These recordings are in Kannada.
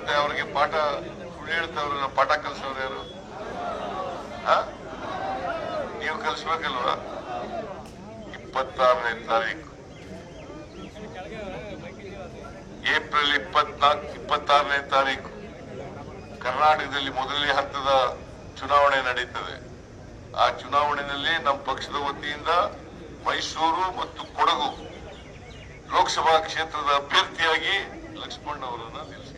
ಮತ್ತೆ ಅವರಿಗೆ ಪಾಠ ಸುಳ್ಳು ಹೇಳ್ತವ್ರ ಪಾಠ ಕಲಿಸೋರು ಯಾರು? ನೀವು ಕಲಿಸ್ಬೇಕಲ್ವಾ? 26ನೇ ತಾರೀಕು ಏಪ್ರಿಲ್ 26ನೇ ತಾರೀಕು ಕರ್ನಾಟಕದಲ್ಲಿ ಮೊದಲನೇ ಹಂತದ ಚುನಾವಣೆ ನಡೀತದೆ. ಆ ಚುನಾವಣೆಯಲ್ಲಿ ನಮ್ಮ ಪಕ್ಷದ ವತಿಯಿಂದ ಮೈಸೂರು ಮತ್ತು ಕೊಡಗು ಲೋಕಸಭಾ ಕ್ಷೇತ್ರದ ಅಭ್ಯರ್ಥಿಯಾಗಿ ಲಕ್ಷ್ಮಣ್ ಅವರನ್ನ ನಿಲ್ಲಿಸಿದೆ.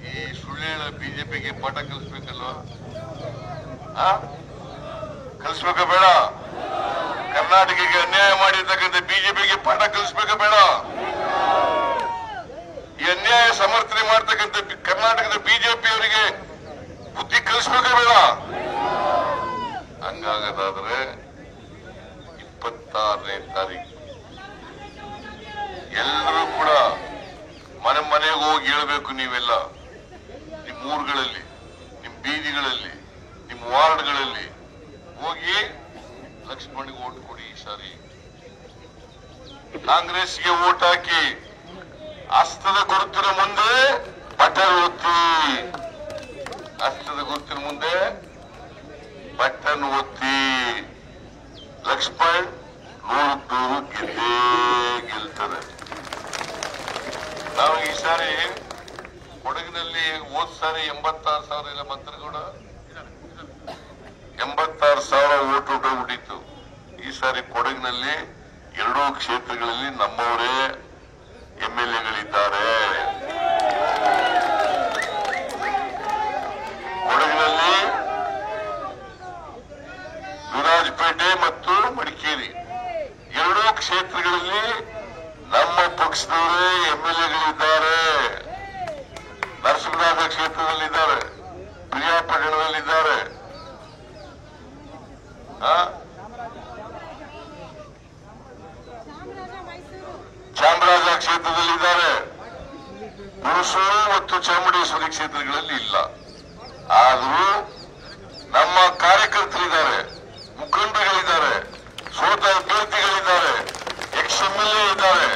ಈ ಸುಳ್ಳು ಬಿಜೆಪಿಗೆ ಪಾಠ ಕಲಿಸ್ಬೇಕಲ್ವಾ? ಕಲಿಸ್ಬೇಕ ಬೇಡ? ಕರ್ನಾಟಕಕ್ಕೆ ಅನ್ಯಾಯ ಮಾಡಿರ್ತಕ್ಕಂಥ ಬಿಜೆಪಿಗೆ ಪಾಠ ಕಲಿಸ್ಬೇಕ ಬೇಡ? ಈ ಅನ್ಯಾಯ ಸಮರ್ಥನೆ ಮಾಡ್ತಕ್ಕಂಥ ಕರ್ನಾಟಕದ ಬಿಜೆಪಿ ಅವರಿಗೆ ಬುದ್ಧಿ ಕಲಿಸ್ಬೇಕ ಬೇಡ? ಹಂಗಾಗದಾದ್ರೆ 26ನೇ ತಾರೀಕು ಎಲ್ಲರೂ ಕೂಡ ಮನೆ ಮನೆಗೆ ಹೋಗಿ ಹೇಳ್ಬೇಕು. ನೀವೆಲ್ಲ ನಿಮ್ಮ ಊರುಗಳಲ್ಲಿ, ನಿಮ್ಮ ಬೀದಿಗಳಲ್ಲಿ, ನಿಮ್ಮ ವಾರ್ಡ್ಗಳಲ್ಲಿ ಹೋಗಿ ಲಕ್ಷ್ಮಣ್ಗೆ ಓಟ್ ಕೊಡಿ. ಈ ಸಾರಿ ಕಾಂಗ್ರೆಸ್ಗೆ ಓಟ್ ಹಾಕಿ ಹಸ್ತದ ಗುರುತಿನ ಮುಂದೆ ಬಟನ್ ಒತ್ತಿ. ಹಸ್ತದ ಗುರುತಿನ ಮುಂದೆ ಬಟನ್ ಒತ್ತಿ. ಲಕ್ಷ್ಮಣ್ 100 ಗೆದ್ದೇ ಗೆಲ್ತದೆ. ನಾವು ಈ ಸಾರಿ ಕೊಡಗಿನಲ್ಲಿ ಹೋದ್ ಸಾರಿ 86,000 ಇಲ್ಲ ಮಂತ್ರಿಗೌಡ 86,000 ಓಟ್ ಹೊಡಿತು. ಈ ಸಾರಿ ಕೊಡಗಿನಲ್ಲಿ 2 ಕ್ಷೇತ್ರಗಳಲ್ಲಿ ನಮ್ಮವರೇ MLAಗಳಿದ್ದಾರೆ. ಕೊಡಗಿನಲ್ಲಿ ವಿರಾಜಪೇಟೆ ಮತ್ತು ಮಡಿಕೇರಿ 2 ಕ್ಷೇತ್ರಗಳಲ್ಲಿ ನಮ್ಮ ಪಕ್ಷದವರೇ MLAಗಳಿದ್ದಾರೆ. ನರಸಿಂಹರಾಜ ಕ್ಷೇತ್ರದಲ್ಲಿದ್ದಾರೆ, ಪ್ರಿಯಾಪಟ್ಟಣದಲ್ಲಿದ್ದಾರೆ, ಚಾಮರಾಜ ಕ್ಷೇತ್ರದಲ್ಲಿದ್ದಾರೆ. ಹುಣಸೂರು ಮತ್ತು ಚಾಮುಂಡೇಶ್ವರಿ ಕ್ಷೇತ್ರಗಳಲ್ಲಿ ಇಲ್ಲ. ಆದರೂ ನಮ್ಮ ಕಾರ್ಯಕರ್ತರಿದ್ದಾರೆ, ಮುಖಂಡಗಳಿದ್ದಾರೆ, ಸೋತ ಅಭ್ಯರ್ಥಿಗಳಿದ್ದಾರೆ, ಎಕ್ಸ್ MLA ಇದ್ದಾರೆ.